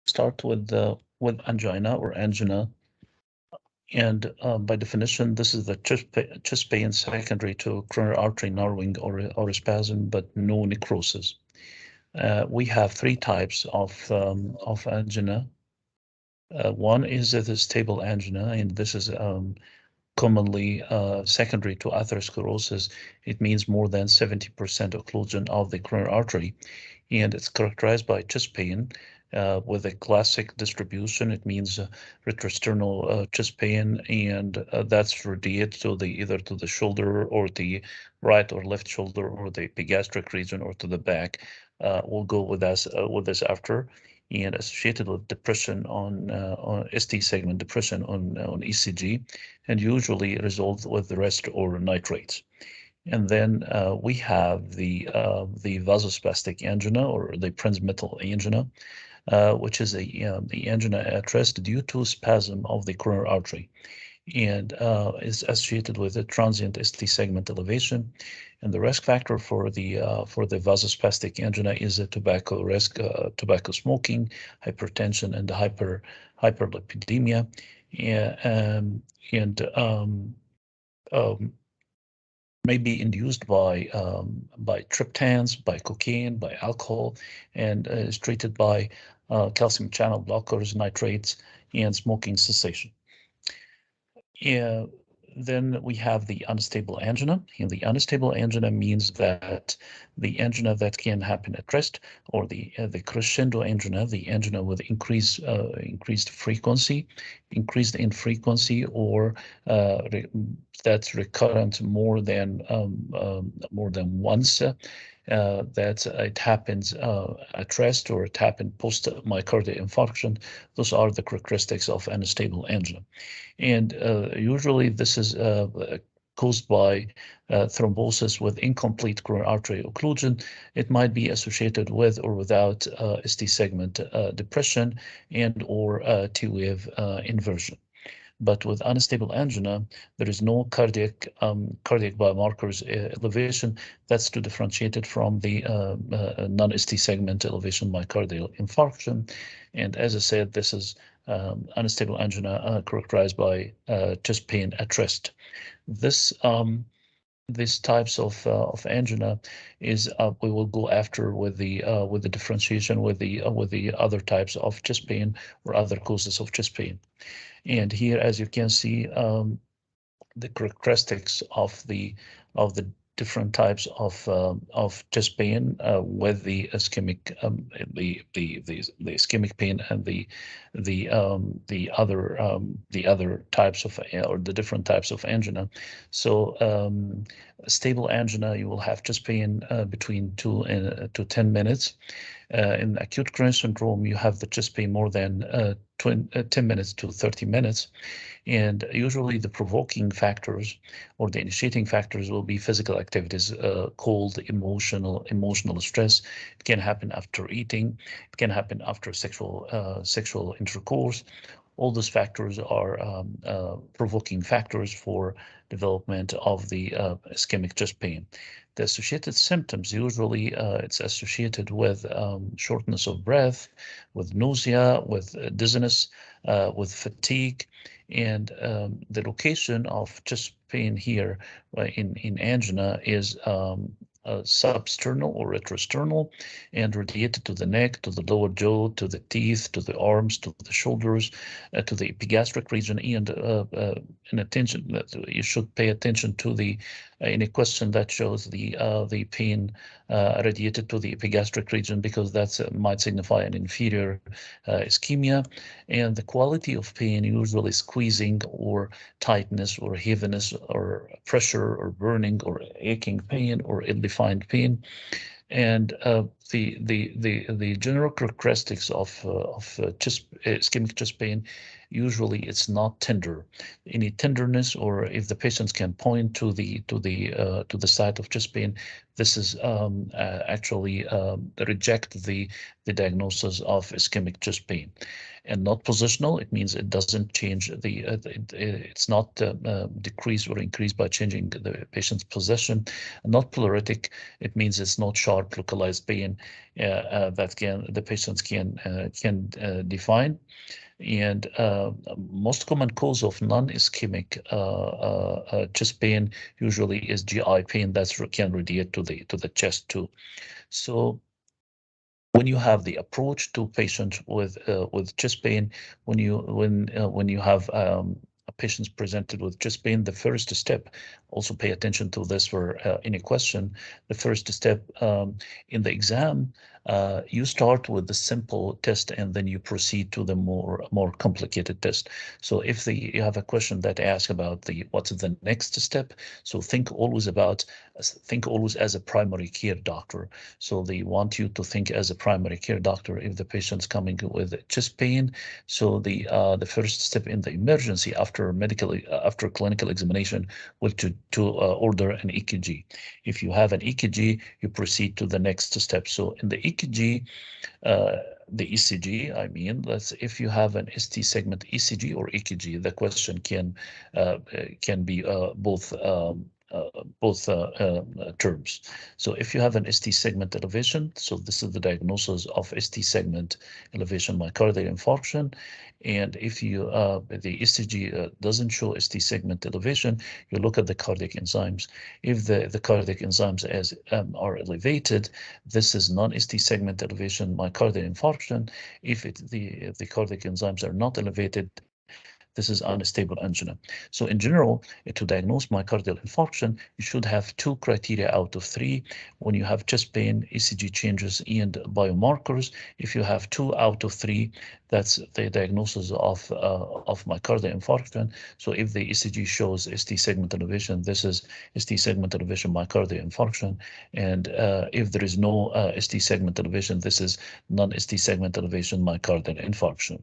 start with angina or angina, and by definition, this is the chest pain secondary to coronary artery narrowing or spasm, but no necrosis. We have three types of angina. One is the stable angina, and this is commonly secondary to atherosclerosis. It means more than 70% occlusion of the coronary artery, and it's characterized by chest pain with a classic distribution. It means retrosternal chest pain, and that's radiated to either to the shoulder or the right or left shoulder or the epigastric region or to the back. We'll go with this after. And associated with depression on ST segment depression on ECG, and usually resolved with the rest or nitrates. And then we have the vasospastic angina or the transmittal angina, which is the angina at rest due to spasm of the coronary artery, and is associated with a transient ST segment elevation. And the risk factor for the vasospastic angina is a tobacco risk, tobacco smoking, hypertension, and hyperlipidemia, and may be induced by triptans, by cocaine, by alcohol, and is treated by calcium channel blockers, nitrates, and smoking cessation. Yeah, then we have the unstable angina, and the unstable angina means that the angina that can happen at rest, or the crescendo angina, the angina with increased frequency, increased in frequency, or that's recurrent more than once. That it happens at rest or it happened post myocardial infarction. Those are the characteristics of unstable angina. And usually this is caused by thrombosis with incomplete coronary artery occlusion. It might be associated with or without ST segment depression and or T-wave inversion. But with unstable angina, there is no cardiac biomarkers elevation. That's to differentiate it from the non-ST segment elevation myocardial infarction. And as I said, this is unstable angina characterized by chest pain at rest. These types of angina is we will go after with the differentiation with the other types of chest pain or other causes of chest pain. And here, as you can see, the characteristics of the different types of chest pain with the ischemic the ischemic pain and the other types of or the different types of angina. So stable angina, you will have chest pain between 2 to 10 minutes. In acute coronary syndrome, you have the chest pain more than 10 minutes to 30 minutes. And usually the provoking factors or the initiating factors will be physical activities, cold, emotional stress. It can happen after eating. It can happen after sexual intercourse. All those factors are provoking factors for development of the ischemic chest pain. The associated symptoms, usually it's associated with shortness of breath, with nausea, with dizziness, with fatigue, and the location of chest pain here in angina is substernal or retrosternal and radiated to the neck, to the lower jaw, to the teeth, to the arms, to the shoulders, to the epigastric region. And in attention, you should pay attention to the any question that shows the pain radiated to the epigastric region, because that might signify an inferior ischemia. And the quality of pain, usually squeezing or tightness or heaviness or pressure or burning or aching pain or ill-defined pain. And the general characteristics of ischemic chest pain, usually it's not tender. Any tenderness, or if the patients can point to the site of chest pain, this is actually reject the diagnosis of ischemic chest pain. And not positional, it means it doesn't change it's not decreased or increased by changing the patient's position. And not pleuritic, it means it's not sharp localized pain. the patients can define. And most common cause of non-ischemic chest pain usually is GI pain that can radiate to the chest too. So when you have the approach to patients with chest pain, when you have patients presented with chest pain, the first step, also pay attention to this for any question. The first step in the exam, you start with the simple test and then you proceed to the more complicated test. So if you have a question that asks about what's the next step, so think always as a primary care doctor. So they want you to think as a primary care doctor if the patient's coming with chest pain. So the first step in the emergency after clinical examination will to order an EKG. If you have an EKG, you proceed to the next step. So in the EKG, the ECG, I mean, if you have an ST segment ECG or EKG, the question can be both terms. So if you have an ST segment elevation, so this is the diagnosis of ST segment elevation myocardial infarction. And if the ECG doesn't show ST segment elevation, you look at the cardiac enzymes. If the cardiac enzymes are elevated, this is non-ST segment elevation myocardial infarction. If the cardiac enzymes are not elevated, this is unstable angina. So in general, to diagnose myocardial infarction, you should have 2 criteria out of 3. When you have chest pain, ECG changes, and biomarkers. If you have 2 out of 3, that's the diagnosis of myocardial infarction. So if the ECG shows ST segment elevation, this is ST segment elevation myocardial infarction. And if there is no ST segment elevation, this is non-ST segment elevation myocardial infarction.